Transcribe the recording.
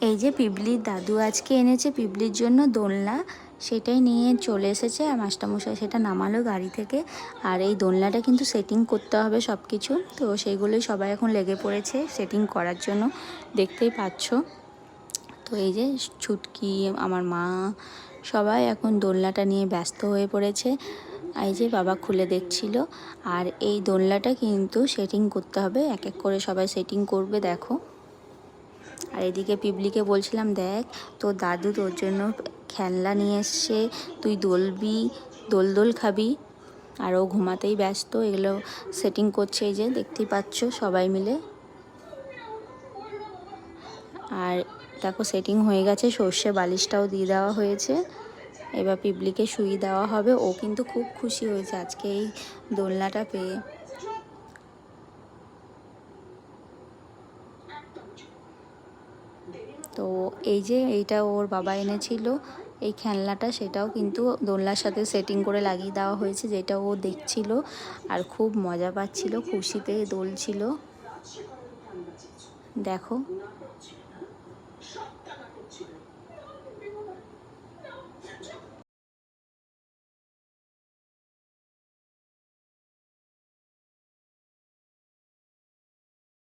এই যে পিবলির দাদু আজকে এনেছে পিবলির জন্য দোলনা, সেটাই নিয়ে চলে এসেছে। আর মাস্টারমশাই সেটা নামালো গাড়ি থেকে। আর এই দোলনাটা কিন্তু সেটিং করতে হবে সব কিছু, তো সেইগুলোই সবাই এখন লেগে পড়েছে সেটিং করার জন্য, দেখতেই পাচ্ছ। তো এই যে ছুটকি, আমার মা, সবাই এখন দোলনাটা নিয়ে ব্যস্ত হয়ে পড়েছে। এই যে বাবা খুলে দেখছিল। আর এই দোলনাটা কিন্তু সেটিং করতে হবে, এক এক করে সবাই সেটিং করবে, দেখো। আর এদিকে পিবলিকে বলছিলাম, দেখ তোর দাদু তোর জন্য খেলনা নিয়ে এসছে, তুই দোলবি, দোল খাবি। আর ও ঘুমাতেই ব্যস্ত, এগুলো সেটিং করছে, এই যে দেখতেই পাচ্ছ সবাই মিলে। আর দেখো সেটিং হয়ে গেছে, সর্ষে বালিশটাও দিয়ে দেওয়া হয়েছে। এবার পিবলিকে শুইয়ে দেওয়া হবে। ও কিন্তু খুব খুশি হয়েছে আজকে এই দোলনাটা পেয়ে। তো এই যে এইটা ওর বাবা এনেছিল এই খেলনাটা, সেটাও কিন্তু দোলনার সাথে সেটিং করে লাগিয়ে দেওয়া হয়েছে, যেটা ও দেখছিল আর খুব মজা পাচ্ছিল, খুশিতে দোলছিল, দেখো।